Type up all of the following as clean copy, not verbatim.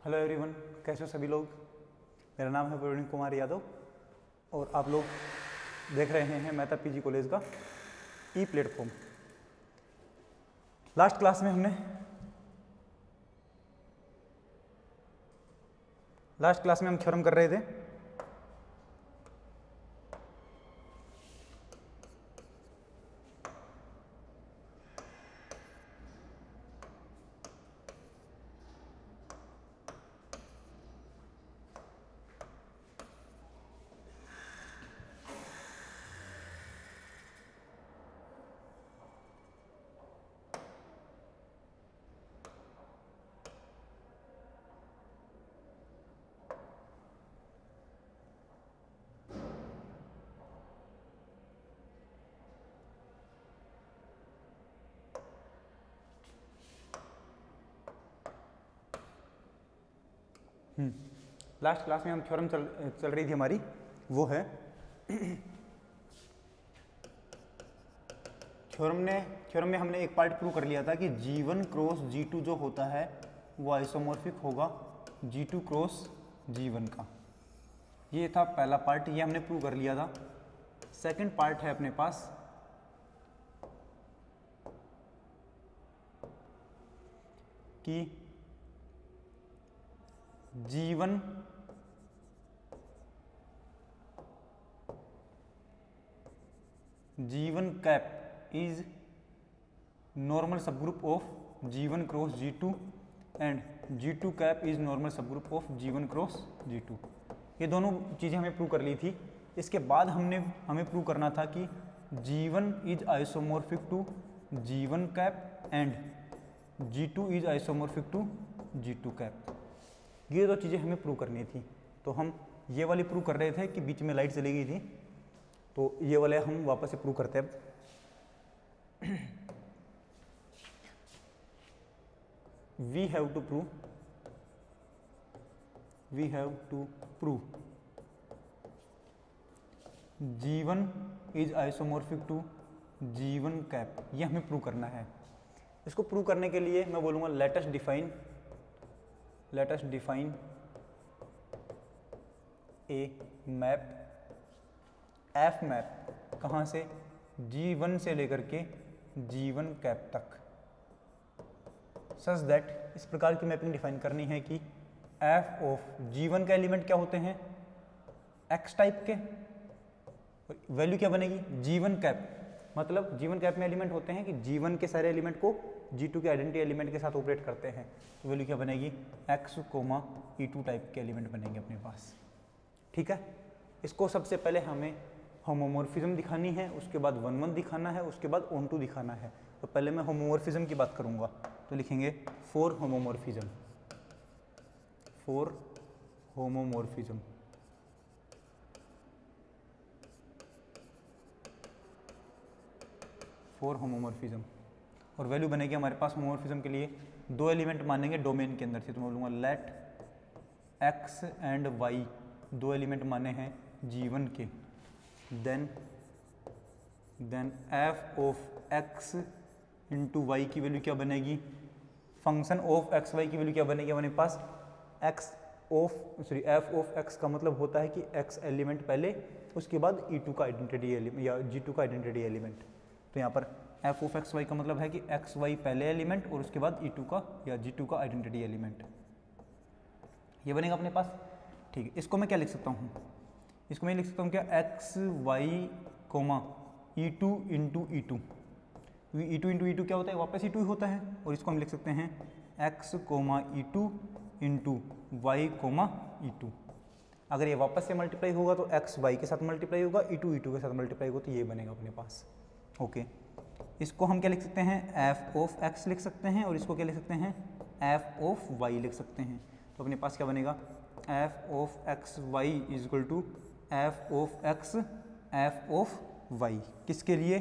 Hello everyone, कैसे हो सभी लोग। मेरा नाम है प्रवीण कुमार यादव और आप लोग देख रहे हैं मेहता पीजी कॉलेज का ई प्लेटफॉर्म। लास्ट क्लास में हम थ्योरम कर रहे थे। लास्ट क्लास में हम थ्योरम चल रही थी हमारी, वो है थ्योरम में हमने एक पार्ट प्रूव कर लिया था कि G1 क्रॉस G2 जो होता है वो आइसोमॉर्फिक होगा G2 क्रॉस G1 का। ये था पहला पार्ट, ये हमने प्रूव कर लिया था। सेकंड पार्ट है अपने पास कि G1 cap is normal subgroup of G1 cross G2 and G2 cap is normal subgroup of G1 cross G2। ये दोनों चीज़ें हमें प्रूव कर ली थी। इसके बाद हमें प्रूव करना था कि G1 is isomorphic to G1 cap and G2 is isomorphic to G2 cap. ये दो चीज़ें हमें प्रूव करनी थी। तो हम ये वाली प्रूव कर रहे थे कि बीच में लाइट चली गई थी, तो ये वाले हम वापस से प्रूव करते हैं। We have to prove G1 is isomorphic to G1 cap. ये हमें प्रूव करना है। इसको प्रूव करने के लिए मैं बोलूँगा late us define a map, F map, कहाँ से, G1 से लेकर के G1 कैप तक, सच दैट इस प्रकार की मैपिंग डिफाइन करनी है कि एफ ऑफ G1 का एलिमेंट क्या होते हैं, एक्स टाइप के, वैल्यू क्या बनेगी G1 कैप, मतलब G1 कैप में एलिमेंट होते हैं कि G1 के सारे एलिमेंट को G2 के आइडेंटिटी एलिमेंट के साथ ऑपरेट करते हैं, तो वैल्यू क्या बनेगी x, E2 टाइप के एलिमेंट बनेंगे अपने पास। ठीक है, इसको सबसे पहले हमें होमोमॉर्फिज्म दिखानी है, उसके बाद 1 1 दिखाना है, उसके बाद ऑन टू दिखाना है। तो पहले मैं होमोमॉर्फिज्म की बात करूंगा, तो लिखेंगे फॉर होमोमॉर्फिज्म। और वैल्यू बनेगी हमारे पास होमोमॉर्फिज्म के लिए 2 एलिमेंट मानेंगे डोमेन के अंदर से, तो मैं बोलूँगा let x and y 2 element माने हैं G1 के, then f of x into y की वैल्यू क्या बनेगी, फंक्शन ऑफ एक्स वाई की वैल्यू क्या बनेगी हमारे पास f ऑफ x का मतलब होता है कि x एलिमेंट पहले, उसके बाद E2 का आइडेंटिटी एलिमेंट या G2 का आइडेंटिटी एलिमेंट। तो यहाँ पर f ऑफ एक्स वाई का मतलब है कि एक्स वाई पहले एलिमेंट और उसके बाद E2 का या G2 का आइडेंटिटी एलिमेंट, ये बनेगा अपने पास। ठीक है, इसको मैं क्या लिख सकता हूँ, इसको मैं लिख सकता हूँ क्या x y comma E2 into E2, E2 into E2 क्या होता है, वापस E2 ही होता है, और इसको हम लिख सकते हैं x comma E2 into y comma E2। अगर ये वापस से मल्टीप्लाई होगा तो x y के साथ मल्टीप्लाई होगा, E2 E2 के साथ मल्टीप्लाई होगा, तो ये बनेगा अपने पास। ओके, इसको हम क्या लिख सकते हैं, f ऑफ x लिख सकते हैं, और इसको क्या लिख सकते हैं, f ऑफ y लिख सकते हैं। तो अपने पास क्या बनेगा, f of x y is equal to f of x f of y, किसके लिए,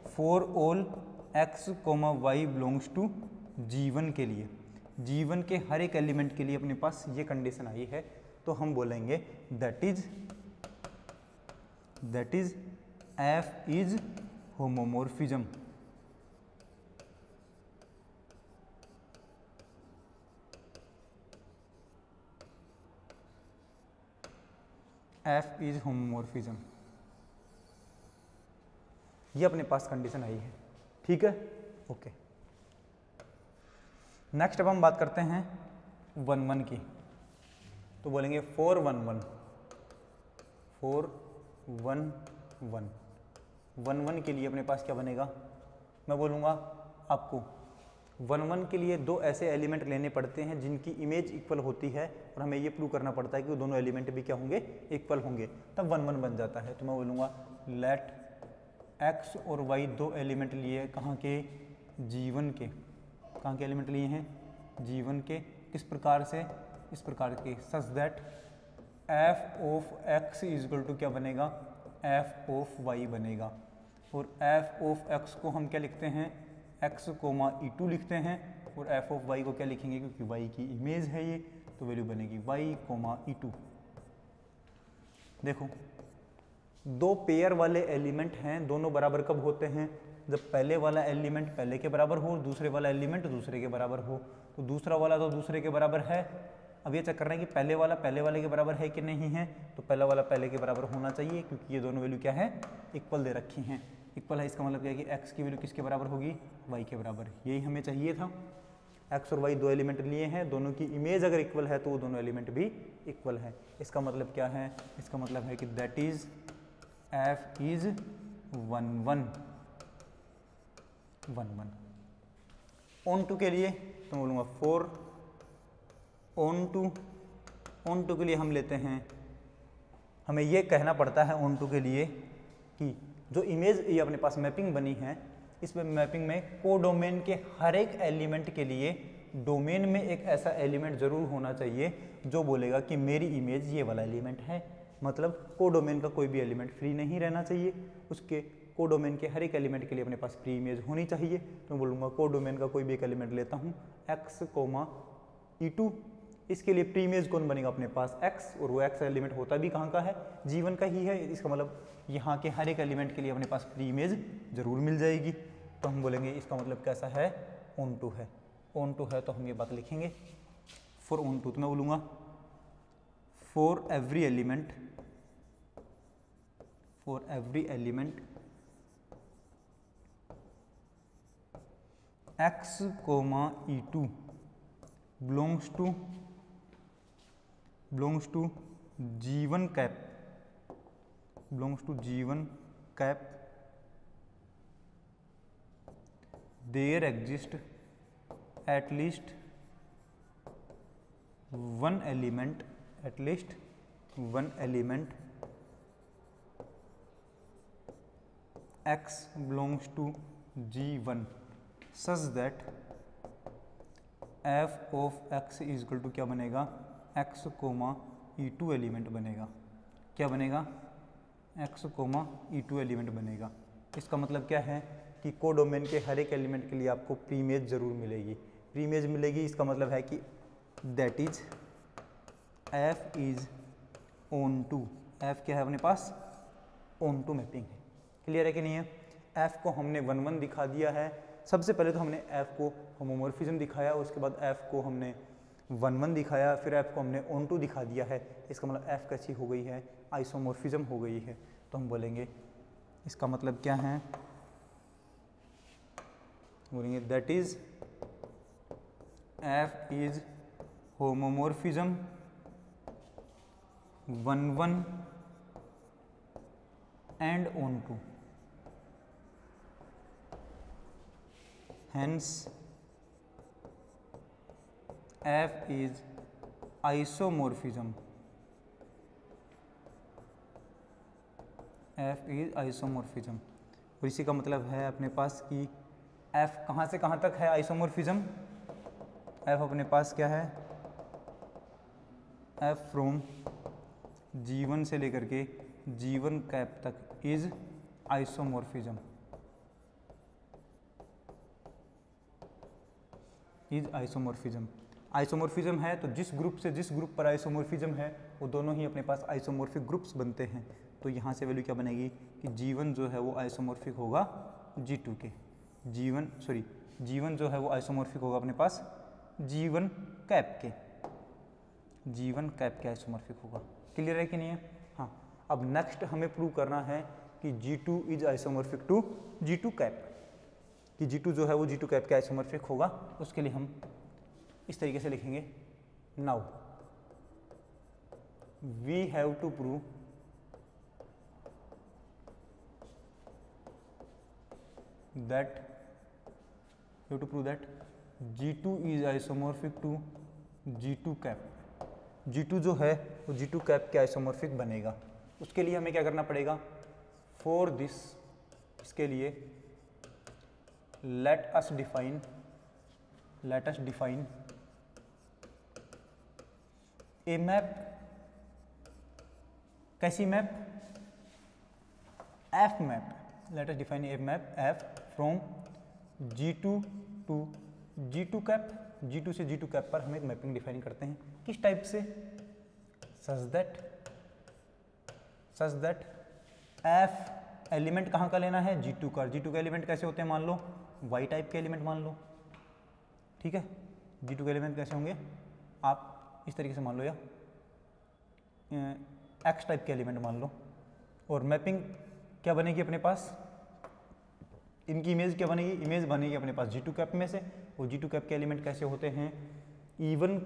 for all x y belongs to G1 के लिए, G1 के हर एक एलिमेंट के लिए अपने पास ये कंडीशन आई है। तो हम बोलेंगे that is f is homomorphism. F is homomorphism, ये अपने पास कंडीशन आई है, ठीक है, ओके। नेक्स्ट अब हम बात करते हैं 1 1 की, तो बोलेंगे 4 1 1 4 1 1 1 1 के लिए अपने पास क्या बनेगा, मैं बोलूँगा आपको 1 1 के लिए दो ऐसे एलिमेंट लेने पड़ते हैं जिनकी इमेज इक्वल होती है और हमें ये प्रूव करना पड़ता है कि वो दोनों एलिमेंट भी क्या होंगे, इक्वल होंगे, तब 1 1 बन जाता है। तो मैं बोलूँगा लेट x और y दो एलिमेंट लिए कहाँ के, G1 के, कहाँ के एलिमेंट लिए हैं, G1 के, किस प्रकार से, इस प्रकार के, such that f of x is equal to क्या बनेगा, f ऑफ y बनेगा। और f ऑफ x को हम क्या लिखते हैं, x कोमा e2 लिखते हैं, और f ऑफ y को क्या लिखेंगे, क्योंकि y की इमेज है ये, तो वैल्यू बनेगी y कोमा e2। देखो दो पेयर वाले एलिमेंट हैं, दोनों बराबर कब होते हैं, जब पहले वाला एलिमेंट पहले के बराबर हो, दूसरे वाला एलिमेंट दूसरे के बराबर हो। तो दूसरा वाला तो दूसरे के बराबर है, अब ये चेक करना है कि पहले वाला पहले वाले के बराबर है कि नहीं है, तो पहला वाला पहले के बराबर होना चाहिए, क्योंकि ये दोनों वैल्यू क्या है, इक्वल दे रखी हैं। इक्वल है इसका मतलब क्या है कि x की वैल्यू किसके बराबर होगी, y के बराबर, यही हमें चाहिए था। x और y दो एलिमेंट लिए हैं, दोनों की इमेज अगर इक्वल है तो वो दोनों एलिमेंट भी इक्वल है। इसका मतलब क्या है, इसका मतलब है कि that is f is 1 1 1 1। Onto के लिए तो बोलूँगा 4 ऑन टू के लिए हम लेते हैं, हमें ये कहना पड़ता है ऑन टू के लिए कि जो इमेज ये अपने पास मैपिंग बनी है, इस मैपिंग में कोडोमेन के हर एक एलिमेंट के लिए डोमेन में एक ऐसा एलिमेंट जरूर होना चाहिए जो बोलेगा कि मेरी इमेज ये वाला एलिमेंट है। मतलब कोडोमेन का कोई भी एलिमेंट फ्री नहीं रहना चाहिए, उसके कोडोमेन के हर एक एलिमेंट के लिए अपने पास प्री इमेज होनी चाहिए। तो मैं बोलूँगा कोडोमेन का कोई भी एक एलिमेंट लेता हूँ x कोमा e2, इसके लिए प्री इमेज कौन बनेगा अपने पास x, और वो x एलिमेंट होता भी कहाँ का है, G1 का ही है। इसका मतलब यहाँ के हर एक एलिमेंट के लिए अपने पास प्री इमेज जरूर मिल जाएगी। तो हम बोलेंगे इसका मतलब कैसा है, ऑन टू है। ऑन टू है तो हम ये बात लिखेंगे फॉर ऑन टू, तो मैं बोलूँगा for every element x comma e2 belongs to G1 cap, there exist at least one element x belongs to G1 such that f of x is equal to क्या बनेगा, x comma e2 element बनेगा, क्या बनेगा, x comma e2 element बनेगा। इसका मतलब क्या है कि कोडोमेन के हर एक एलिमेंट के लिए आपको प्री इमेज जरूर मिलेगी, प्री इमेज मिलेगी। इसका मतलब है कि that is f is onto, f क्या है अपने पास, ऑन टू मैपिंग है। क्लियर है कि नहीं है। f को हमने 1 1 दिखा दिया है, सबसे पहले तो हमने f को होमोमॉर्फिज्म दिखाया, उसके बाद f को हमने 1 1 दिखाया, फिर f को हमने ऑन टू दिखा दिया है। इसका मतलब f कैसी हो गई है, आइसोमॉर्फिज्म हो गई है। तो हम बोलेंगे इसका मतलब क्या है, बोलेंगे that is f is homomorphism 1 1 and onto, hence f is isomorphism, और इसी का मतलब है अपने पास कि f कहाँ से कहाँ तक है आइसोमॉर्फिज्म, f अपने पास क्या है, f फ्रॉम G1 से लेकर के G1 कैप तक इज आइसोमॉर्फिज्म, आइसोमॉर्फिज्म है। तो जिस ग्रुप से जिस ग्रुप पर आइसोमॉर्फिज्म है वो दोनों ही अपने पास आइसोमॉर्फिक ग्रुप्स बनते हैं। तो यहाँ से वैल्यू क्या बनेगी कि G1 जो है वो आइसोमॉर्फिक होगा G2 के, G1 जो है वो आइसोमॉर्फिक होगा अपने पास G1 कैप के, आइसोमॉर्फिक होगा। क्लियर है कि नहीं है। हाँ, अब नेक्स्ट हमें प्रूव करना है कि G2 is isomorphic to G2 cap, कि G2 जो है वो G2 कैप के आइसोमॉर्फिक होगा। उसके लिए हम इस तरीके से लिखेंगे, now we have to prove that G2 is isomorphic to G2 cap. G2 जो है वो G2 कैप के आइसोमॉर्फिक बनेगा। उसके लिए हमें क्या करना पड़ेगा, फॉर दिस, इसके लिए let us define a map. कैसी map? F map. Let us define a map F from G2 to G2 cap. G2 से G2 कैप पर हम एक मैपिंग डिफाइन करते हैं। किस टाइप से? सच दैट एफ एलिमेंट कहाँ का लेना है? G2 का। G2 के एलिमेंट कैसे होते हैं? मान लो Y टाइप के एलिमेंट मान लो, ठीक है। G2 के एलिमेंट कैसे होंगे? आप इस तरीके से मान लो, या X टाइप के एलिमेंट मान लो। और मैपिंग क्या बनेगी अपने पास? इनकी इमेज क्या बनेगी? इमेज बनेगी अपने पास G2 कैप में से। और G2 कैप के एलिमेंट कैसे होते हैं? E1,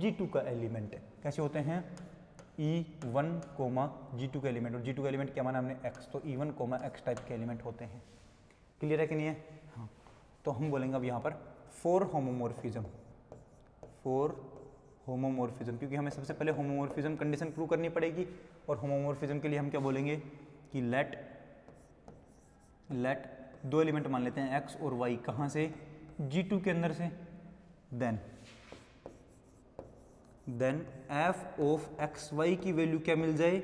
G2 का एलिमेंट कैसे होते हैं? E1, G2 का एलिमेंट। और G2 का एलिमेंट क्या माना हमने? X, तो E1, X टाइप के एलिमेंट होते हैं। क्लियर है कि नहीं है? हाँ। तो हम बोलेंगे अब यहाँ पर फॉर होमोमॉर्फिज्म, क्योंकि हमें सबसे पहले होमोमॉर्फिज्म कंडीशन प्रूव करनी पड़ेगी। और होमोमॉर्फिज्म के लिए हम क्या बोलेंगे कि लेट दो एलिमेंट मान लेते हैं X और Y। कहाँ से? G2 के अंदर से। Then F of x Y की वैल्यू क्या मिल जाए?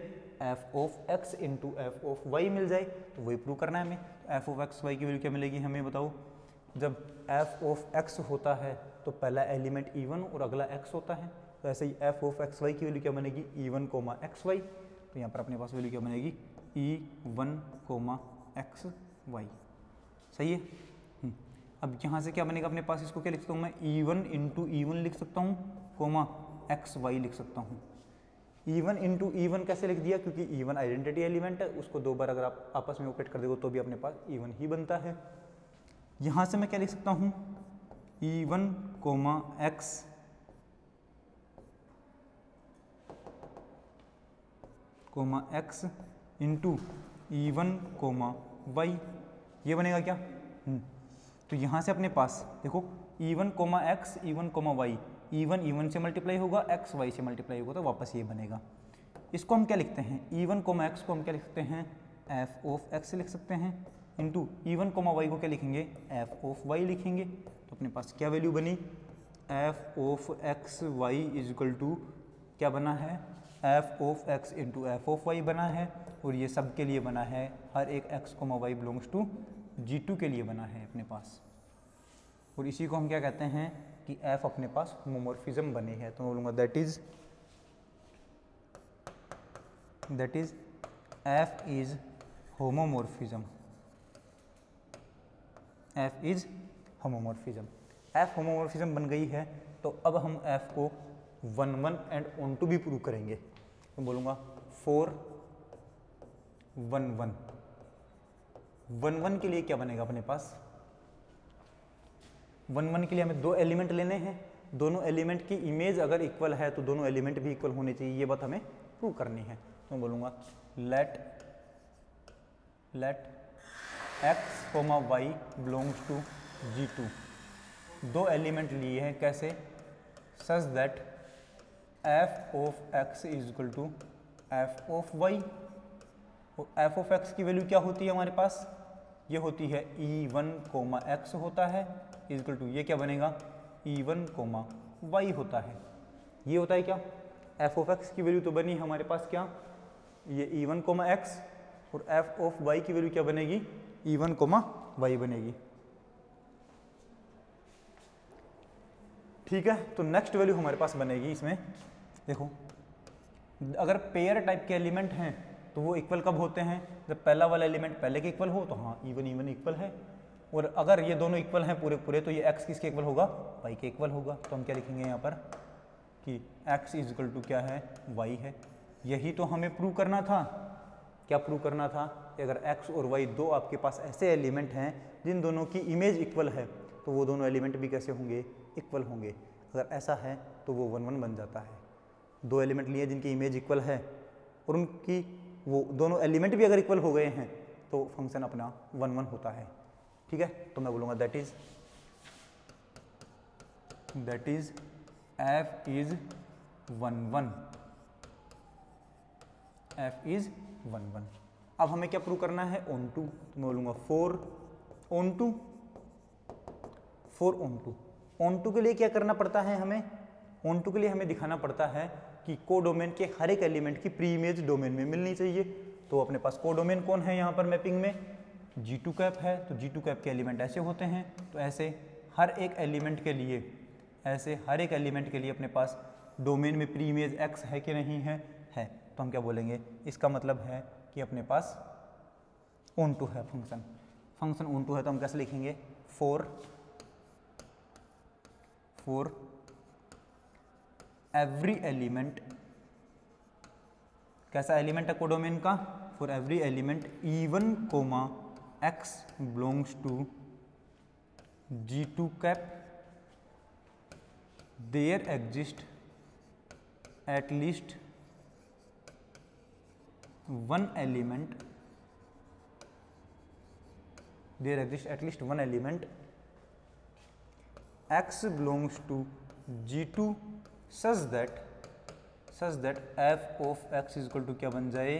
F of X into F of Y मिल जाए। तो वही प्रूव करना है हमें। एफ ऑफ एक्स वाई की वैल्यू क्या मिलेगी हमें बताओ? जब एफ ऑफ एक्स होता है तो पहला एलिमेंट E1 और अगला X होता है। तो ऐसे ही एफ ऑफ एक्स वाई की वैल्यू क्या बनेगी? E1, XY। तो यहाँ पर अपने पास वैल्यू क्या बनेगी? E1, XY। सही है। अब यहाँ से क्या बनेगा अपने पास? इसको क्या लिख सकता हूँ मैं? E1 इंटू E1 लिख सकता हूँ, XY लिख सकता हूँ। E1 इंटू E1 कैसे लिख दिया? क्योंकि E1 आइडेंटिटी एलिमेंट है, उसको दो बार अगर आप आपस में ऑपरेट कर दोगे तो भी अपने पास E1 ही बनता है। यहाँ से मैं क्या लिख सकता हूँ? E1, X into E1, Y। ये बनेगा क्या? तो यहाँ से अपने पास देखो E1, X, E1, Y। E1 से मल्टीप्लाई होगा, X Y से मल्टीप्लाई होगा, तो वापस ये बनेगा। इसको हम क्या लिखते हैं? E1, X को हम क्या लिख सकते हैं? F ऑफ X लिख सकते हैं। इंटू E1, Y को क्या लिखेंगे? F ऑफ Y लिखेंगे। तो अपने पास क्या वैल्यू बनी? F of X Y is equal to क्या बना है? F of X into F of Y बना है। और ये सब के लिए बना है, हर एक X, Y belongs to G2 के लिए बना है अपने पास। और इसी को हम क्या कहते हैं कि F अपने पास होमोमॉर्फिज्म बनी है। तो मैं बोलूँगा that is F is homomorphism. F is homomorphism. F homomorphism बन गई है। तो अब हम F को 1, 1 एंड ऑन टू भी प्रूव करेंगे। तो बोलूँगा फॉर 1, 1। 1, 1 के लिए क्या बनेगा अपने पास? 1, 1 के लिए हमें दो एलिमेंट लेने हैं। दोनों एलिमेंट की इमेज अगर इक्वल है तो दोनों एलिमेंट भी इक्वल होने चाहिए। ये बात हमें प्रूव करनी है। तो मैं बोलूँगा let X, Y belongs to G2। दो एलिमेंट लिए हैं, कैसे? Such that F of X is equal to F of Y। F of X की वैल्यू क्या होती है हमारे पास? ये होती है E1, X होता है इज इक्वल टू, ये क्या बनेगा? E1, Y होता है। ये होता है क्या? F ऑफ X की वैल्यू तो बनी हमारे पास क्या? ये E1, X। और F ऑफ Y की वैल्यू क्या बनेगी? E1, Y बनेगी। ठीक है। तो नेक्स्ट वैल्यू हमारे पास बनेगी इसमें, देखो अगर पेयर टाइप के एलिमेंट हैं तो वो इक्वल कब होते हैं? जब पहला वाला एलिमेंट पहले के इक्वल हो, तो हाँ E1 इक्वल है। और अगर ये दोनों इक्वल हैं पूरे पूरे, तो ये X किसके इक्वल होगा? Y के इक्वल होगा। तो हम क्या लिखेंगे यहाँ पर कि X इज इक्वल टू क्या है? Y है। यही तो हमें प्रूव करना था क्या प्रूव करना था कि अगर x और y दो आपके पास ऐसे एलिमेंट हैं जिन दोनों की इमेज इक्वल है तो वो दोनों एलिमेंट भी कैसे होंगे, इक्वल होंगे। अगर ऐसा है तो वो 1 1 बन जाता है। दो एलिमेंट लिए जिनकी इमेज इक्वल है और उनकी वो दोनों एलिमेंट भी अगर इक्वल हो गए हैं तो फंक्शन अपना 1 1 होता है। ठीक है, तो मैं बोलूँगा that is f is 1 1, f is 1 1। अब हमें क्या प्रूव करना है, ऑन टू, तो मैं बोलूँगा 4 onto, 4 onto. Onto के लिए क्या करना पड़ता है हमें, ऑन टू के लिए हमें दिखाना पड़ता है कि कोडोमेन के हर एक एलिमेंट की प्री इमेज डोमेन में मिलनी चाहिए। तो अपने पास कोडोमेन कौन है यहाँ पर मैपिंग में, G2 कैप है, तो G2 कैप के एलिमेंट ऐसे होते हैं। तो ऐसे हर एक एलिमेंट के लिए, ऐसे हर एक एलिमेंट के लिए अपने पास डोमेन में प्री इमेज x है कि नहीं है, है। तो हम क्या बोलेंगे, इसका मतलब है कि अपने पास ऑन टू है फंक्शन, फंक्शन ऑन टू है। तो हम कैसे लिखेंगे, फॉर एवरी एलिमेंट, कैसा एलिमेंट है कोडोमेन का, for every element E1 comma x belongs to G2 cap there exist at least one element, there exist at least one element x belongs to G2 such that f of x is equal to क्या बन जाए,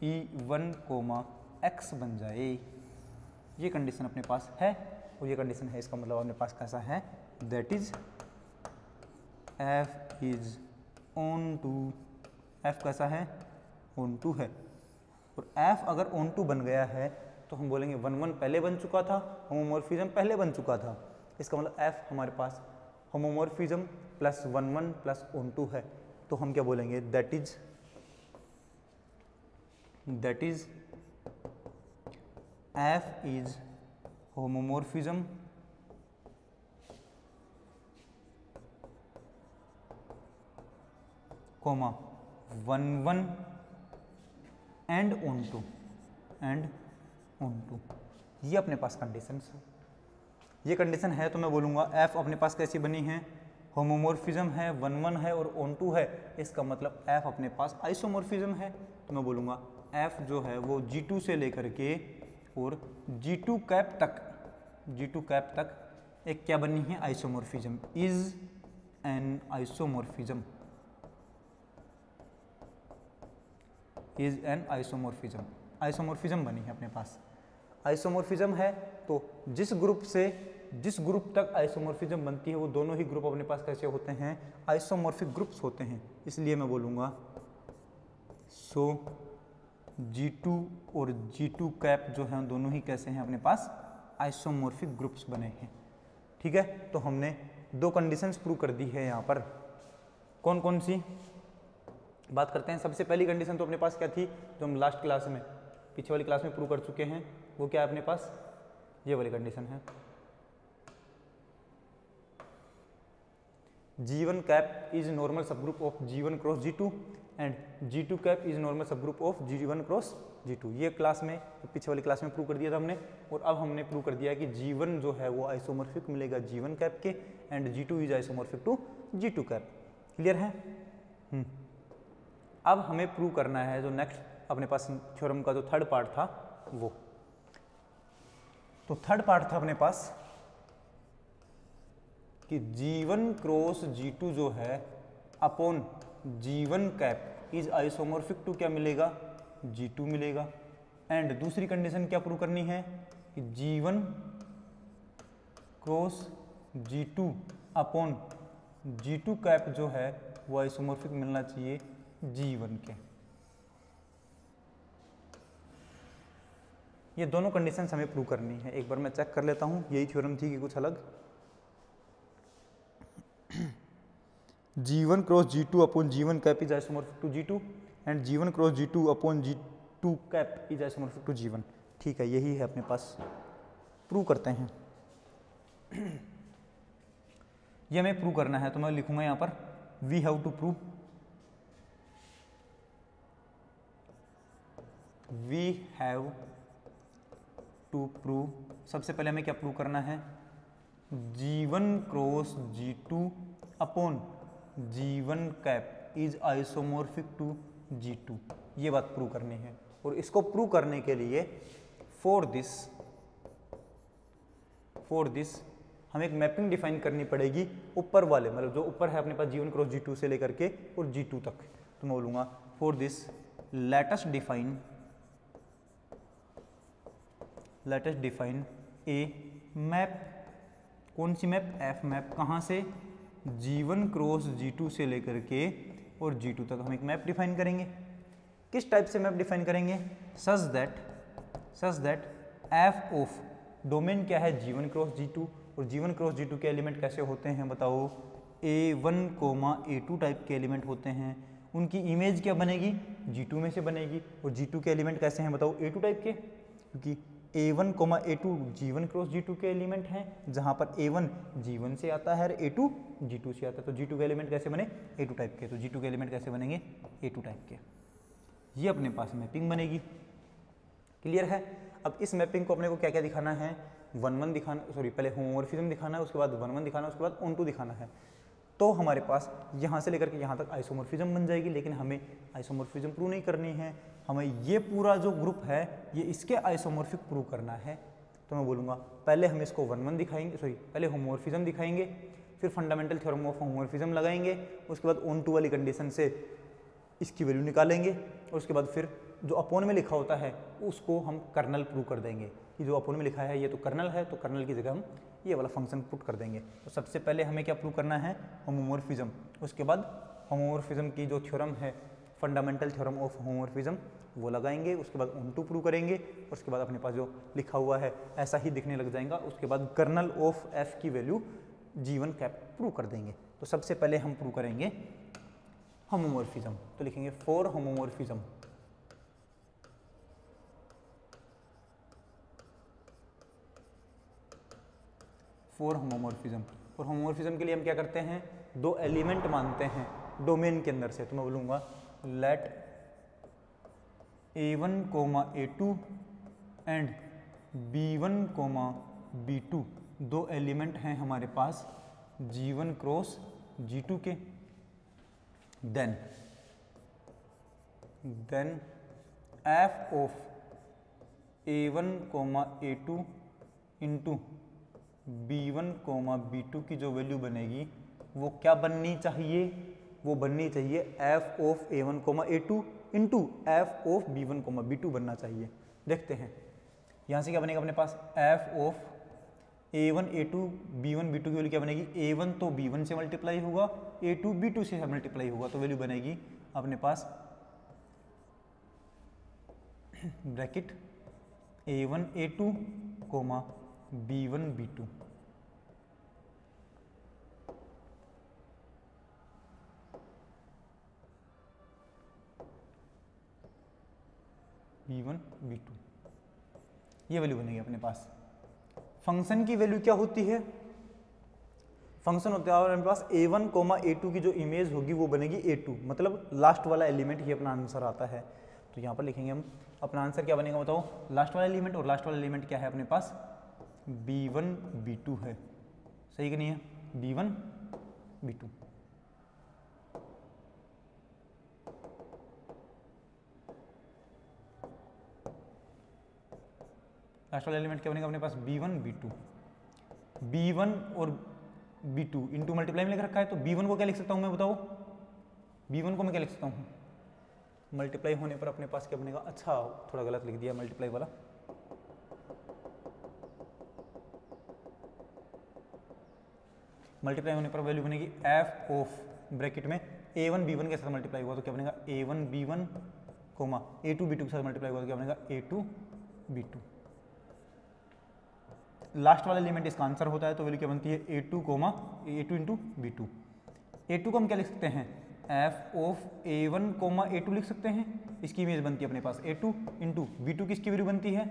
E1 comma x बन जाए। ये condition अपने पास है और ये कंडीशन है, इसका मतलब अपने पास कैसा है, that is f is onto, f कैसा है, ऑन टू है। और f अगर ऑन टू बन गया है तो हम बोलेंगे 1 1 पहले बन चुका था, होमोमॉर्फिज्म पहले बन चुका था। इसका मतलब f हमारे पास homomorphism plus 1 1 plus onto है। तो हम क्या बोलेंगे, that is f is homomorphism comma 1 1 and onto, ये अपने पास कंडीशन है। ये कंडीशन है तो मैं बोलूँगा f अपने पास कैसी बनी है, होमोमॉर्फिज्म है, 1 1 है और ऑन टू है। इसका मतलब f अपने पास आइसोमॉर्फिज्म है। तो मैं बोलूँगा f जो है वो G2 से लेकर के और G2 कैप तक एक क्या बनी है, आइसोमॉर्फिज्म, इज एन आइसोमॉर्फिज्म बनी है अपने पास। आइसोमॉर्फिज्म है तो जिस ग्रुप तक आइसोमॉर्फिज्म बनती है वो दोनों ही ग्रुप अपने पास कैसे होते हैं, आइसोमॉर्फिक ग्रुप्स होते हैं। इसलिए मैं बोलूँगा सो G2 और G2 कैप जो है दोनों ही कैसे हैं, अपने पास आइसोमॉर्फिक ग्रुप्स बने हैं। ठीक है, तो हमने दो कंडीशंस प्रूव कर दी है यहाँ पर। कौन कौन सी बात करते हैं। सबसे पहली कंडीशन तो अपने पास क्या थी, जो हम लास्ट क्लास में, पीछे वाली क्लास में प्रूव कर चुके हैं, वो क्या है अपने पास, ये वाली कंडीशन है, G1 cap is normal subgroup of G1 cross G2 and G2 cap is normal subgroup of G1 cross G2। ये क्लास में, पीछे वाली क्लास में प्रूव कर दिया था हमने। और अब हमने प्रूव कर दिया कि G1 जो है वो आइसोमॉर्फिक मिलेगा G1 कैप के and G2 is isomorphic to G2 cap. Clear है। अब हमें प्रूव करना है जो नेक्स्ट अपने पास थ्योरम का जो थर्ड पार्ट था वो। तो थर्ड पार्ट था अपने पास कि G1 क्रॉस G2 जो है upon G1 cap is isomorphic to क्या मिलेगा, G2 मिलेगा। एंड दूसरी कंडीशन क्या प्रूव करनी है कि G1 cross G2 upon G2 cap जो है वो आइसोमॉर्फिक मिलना चाहिए G1 के। ये दोनों कंडीशंस हमें प्रूव करनी है। एक बार मैं चेक कर लेता हूँ, यही थ्योरम थी कि कुछ अलग। G1 cross G2 upon G1 cap is isomorphic to G2 and G1 cross G2 upon G2 cap is isomorphic to G1। ठीक है, यही है अपने पास, प्रूव करते हैं। ये हमें प्रूव करना है तो मैं लिखूंगा यहाँ पर we have to prove we have to prove, सबसे पहले हमें क्या प्रूव करना है, G1 cross G2 upon G1 cap is isomorphic to G2, ये बात प्रूव करनी है। और इसको प्रूव करने के लिए फॉर दिस हमें एक मैपिंग डिफाइन करनी पड़ेगी ऊपर वाले, मतलब जो ऊपर है अपने पास G1 क्रॉस G2 से लेकर के और G2 तक। तो मैं बोलूँगा for this let us define a map, कौन सी मैप, एफ मैप, कहाँ से, G1 क्रॉस G2 से लेकर के और G2 तक हम एक मैप डिफाइन करेंगे। किस टाइप से मैप डिफाइन करेंगे, such that F of domain क्या है, G1 क्रॉस G2, और G1 क्रॉस G2 के एलिमेंट कैसे होते हैं बताओ, A1, A2 टाइप के एलिमेंट होते हैं। उनकी इमेज क्या बनेगी, G2 में से बनेगी। और G2 के एलिमेंट कैसे हैं बताओ, A2 टाइप के, क्योंकि A1, A2 G1 cross G2 के एलिमेंट हैं, जहाँ पर A1 G1 से आता है और A2 G2 से आता है। तो G2 के एलिमेंट कैसे बने, A2 टाइप के। तो G2 के एलिमेंट कैसे बनेंगे, A2 टाइप के। ये अपने पास मैपिंग बनेगी। क्लियर है। अब इस मैपिंग को अपने को क्या क्या दिखाना है, 1 दिखाना, सॉरी पहले होमोमॉर्फिज्म दिखाना है, उसके बाद 1 दिखाना है, उसके बाद ऑन टू दिखाना है। तो हमारे पास यहाँ से लेकर के यहाँ तक आइसोमॉर्फिज्म बन जाएगी, लेकिन हमें आइसोमॉर्फिज्म प्रूव नहीं करनी है, हमें ये पूरा जो ग्रुप है ये इसके आइसोमॉर्फिक प्रूव करना है। तो मैं बोलूँगा पहले हम इसको 1 दिखाएंगे, सॉरी पहले होमोमॉर्फिज्म दिखाएंगे, फिर फंडामेंटल थ्योरम ऑफ होमोमॉर्फिज्म लगाएंगे, उसके बाद ऑन टू वाली कंडीशन से इसकी वैल्यू निकालेंगे, और उसके बाद फिर जो अपोन में लिखा होता है उसको हम कर्नल प्रूव कर देंगे कि जो अपोन में लिखा है ये तो कर्नल है, तो कर्नल की जगह हम ये वाला फंक्शन पुट कर देंगे। तो सबसे पहले हमें क्या प्रूव करना है, होमोमॉर्फिज्म, उसके बाद होमोमॉर्फिज्म की जो थ्योरम है फंडामेंटल थ्योरम ऑफ होमोमॉर्फिज्म वो लगाएंगे, उसके बाद ऑन टू प्रूव करेंगे, उसके बाद अपने पास जो लिखा हुआ है ऐसा ही दिखने लग जाएगा। उसके बाद कर्नल ऑफ एफ की वैल्यू G1 कैप प्रूव कर देंगे। तो सबसे पहले हम प्रूव करेंगे होमोमॉर्फिज्म, तो लिखेंगे फॉर होमोमॉर्फिज्म, फॉर होमोमॉर्फिज्म। और होमोमॉर्फिज्म के लिए हम क्या करते हैं, 2 एलिमेंट मानते हैं डोमेन के अंदर से। तो मैं बोलूँगा late A1, A2 and B1, B2 2 element हैं हमारे पास G1 क्रॉस G2 के। Then f of A1, A2 into B1, B2 की जो वैल्यू बनेगी वो क्या बननी चाहिए, वो बननी चाहिए f of A1, A2 into f of B1, B2 बनना चाहिए। देखते हैं यहाँ से क्या बनेगा अपने पास, f of A1, A2, B1, B2 की वैल्यू क्या बनेगी, A1 तो B1 से मल्टीप्लाई होगा, A2 B2 से मल्टीप्लाई होगा, तो वैल्यू बनेगी अपने पास bracket A1, A2, B1, B2। B1, B2 ये वैल्यू बनेगी अपने पास। फंक्शन की वैल्यू क्या होती है, फंक्शन होता है अपने पास A1, A2 की जो इमेज होगी वो बनेगी A2, मतलब लास्ट वाला एलिमेंट ही अपना आंसर आता है। तो यहाँ पर लिखेंगे हम अपना आंसर क्या बनेगा बताओ, लास्ट वाला एलिमेंट, और लास्ट वाला एलिमेंट क्या है अपने पास, B1, B2 है। सही कि नहीं है, B1, B2। लास्ट वाला एलिमेंट क्या बनेगा अपने पास, B1, B2। B1 और B2 इंटू मल्टीप्लाई में लिख रखा है, तो B1 को क्या लिख सकता हूँ मैं बताओ, B1 को मैं क्या लिख सकता हूँ, मल्टीप्लाई होने पर अपने पास क्या बनेगा, अच्छा थोड़ा गलत लिख दिया मल्टीप्लाई वाला, मल्टीप्लाई होने पर वैल्यू बनेगी f ऑफ ब्रैकेट में A1 B1 के साथ मल्टीप्लाई हुआ तो क्या बनेगा A1 B1, A2 B2 के साथ मल्टीप्लाई हुआ तो क्या बनेगा A2 B2। लास्ट वाला एलिमेंट इसका आंसर होता है, तो वैल्यू क्या बनती है A2 इंटू B2। A2 को हम क्या लिख सकते हैं, f ऑफ A1, A2 लिख सकते हैं, इसकी इमेज बनती है अपने पास A2 इंटू B2 किसकी वैल्यू बनती है,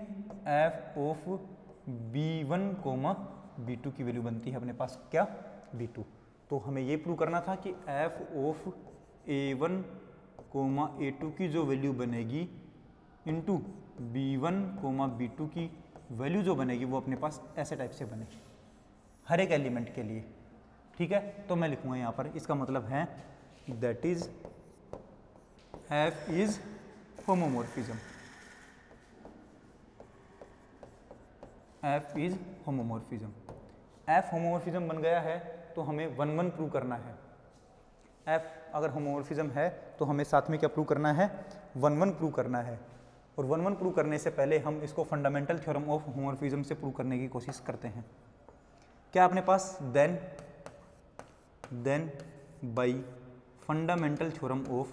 f ऑफ B1, B2 की वैल्यू बनती है अपने पास क्या, B2। तो हमें ये प्रूव करना था कि f ऑफ A1, A2 की जो वैल्यू बनेगी इंटू B1 कोमा B2 की वैल्यू जो बनेगी वो अपने पास ऐसे टाइप से बनेगी हर एक एलिमेंट के लिए। ठीक है, तो मैं लिखूंगा यहाँ पर, इसका मतलब है that is F is homomorphism, F is homomorphism. F homomorphism बन गया है तो हमें 1 1 प्रूव करना है। F अगर होमोमॉर्फिज्म है तो हमें साथ में क्या प्रूव करना है, 1 1 प्रूव करना है। और 1 1 प्रूव करने से पहले हम इसको फंडामेंटल थ्योरम ऑफ होमोमॉर्फिज्म से प्रूव करने की कोशिश करते हैं। क्या अपने पास then by fundamental theorem of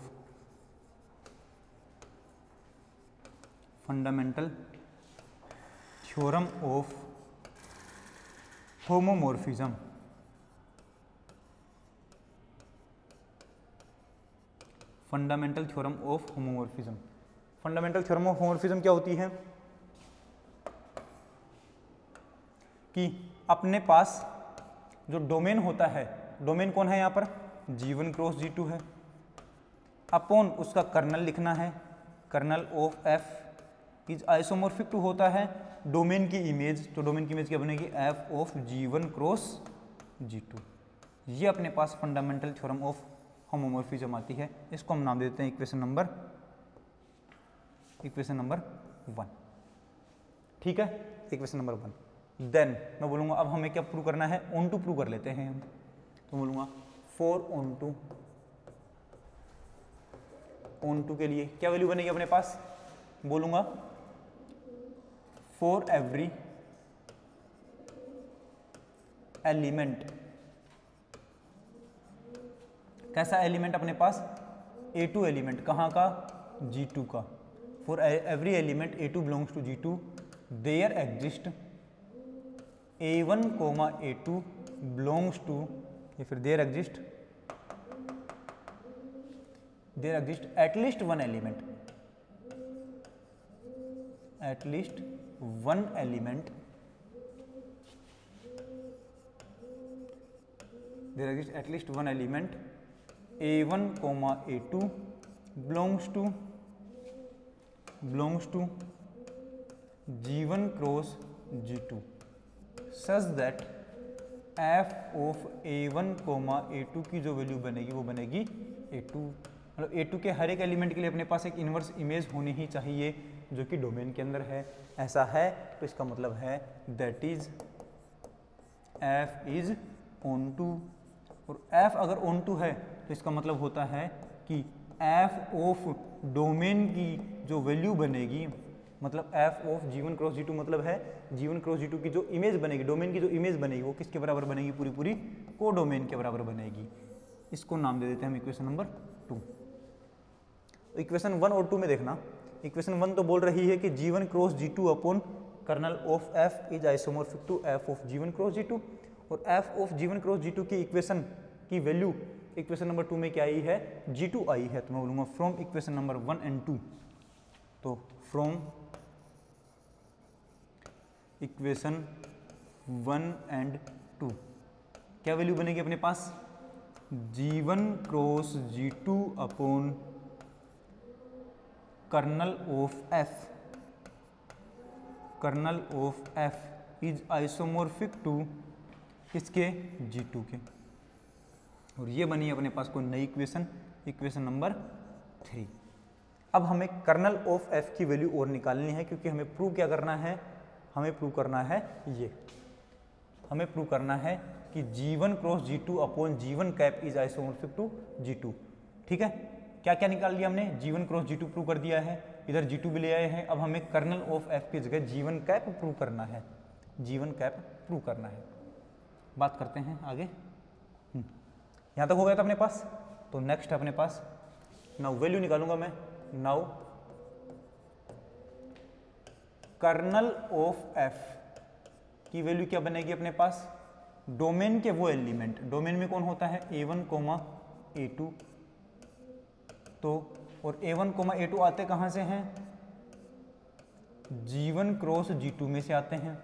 homomorphism, fundamental theorem of homomorphism. Fundamental theorem of homomorphism क्या होती है कि अपने पास जो डोमेन होता है, डोमेन कौन है यहाँ पर, G1 क्रॉस G2 है, अपॉन उसका कर्नल लिखना है, kernel of F is isomorphic to होता है डोमेन की इमेज, तो डोमेन की इमेज क्या बनेगी, F of G1 cross G2। ये अपने पास फंडामेंटल थ्योरम ऑफ होमोमॉर्फिज्म आती है। इसको हम नाम देते हैं इक्वेशन नंबर 1। ठीक है, इक्वेशन नंबर 1। देन मैं बोलूँगा अब हमें क्या प्रूव करना है, ऑन टू प्रूव कर लेते हैं हम। तो बोलूँगा फॉर ऑन टू के लिए क्या वैल्यू बनेगी अपने पास, बोलूँगा फॉर एवरी एलिमेंट, कैसा एलिमेंट अपने पास, A2 एलिमेंट, कहाँ का, G2 का। For every element A2 belongs to G2 there exist A1 comma A2 belongs to, या फिर there exist at least one element, there exists at least one element A1 comma A2 belongs to G1 cross G2 such that F of A1 comma A2 की जो value बनेगी वो बनेगी A2, मतलब A2 के हर एक एलिमेंट के लिए अपने पास एक इन्वर्स इमेज होनी ही चाहिए जो कि डोमेन के अंदर है। ऐसा है तो इसका मतलब है that is F is onto, और F अगर ऑन टू है तो इसका मतलब होता है कि F ऑफ डोमेन की जो वैल्यू बनेगी, मतलब F of G1 cross G2 मतलब है G1 क्रॉस G2 की जो इमेज बनेगी, डोमेन की जो इमेज बनेगी वो किसके बराबर बनेगी, पूरी को डोमेन के बराबर बनेगी। इसको नाम दे देते हैं हम इक्वेशन नंबर 2। इक्वेशन 1 और 2 में देखना, इक्वेशन 1 तो बोल रही है कि G1 cross G2 upon kernel of F is isomorphic to F of G1 cross G2, और F of G1 cross G2 की इक्वेशन की वैल्यू इक्वेशन नंबर 2 में क्या आई है, G2 आई है। तो मैं बोलूँगा फ्रॉम इक्वेशन नंबर 1 एंड 2, तो फ्रॉम इक्वेशन 1 एंड 2 क्या वैल्यू बनेगी अपने पास, G1 cross G2 upon kernel of F is isomorphic to किसके, G2 के, और ये बनी अपने पास कोई नई इक्वेशन नंबर 3। अब हमें कर्नल ऑफ F की वैल्यू और निकालनी है, क्योंकि हमें प्रूव क्या करना है, हमें प्रूव करना है कि G1 cross G2 upon G1 cap is isomorphic to G2। ठीक है, क्या क्या निकाल लिया हमने, G1 क्रॉस G2 प्रूव कर दिया है, इधर G2 भी ले आए हैं। अब हमें कर्नल ऑफ F की जगह G1 कैप प्रूव करना है, बात करते हैं आगे। यहाँ तक हो गया था अपने पास, तो नेक्स्ट है अपने पास नाउ वैल्यू निकालूंगा मैं। नाउ कर्नल ऑफ F की वैल्यू क्या बनेगी अपने पास, डोमेन के वो एलिमेंट, डोमेन में कौन होता है, A1 कोमा A2, तो और A1 कोमा A2 आते कहाँ से हैं, G1 क्रॉस G2 में से आते हैं।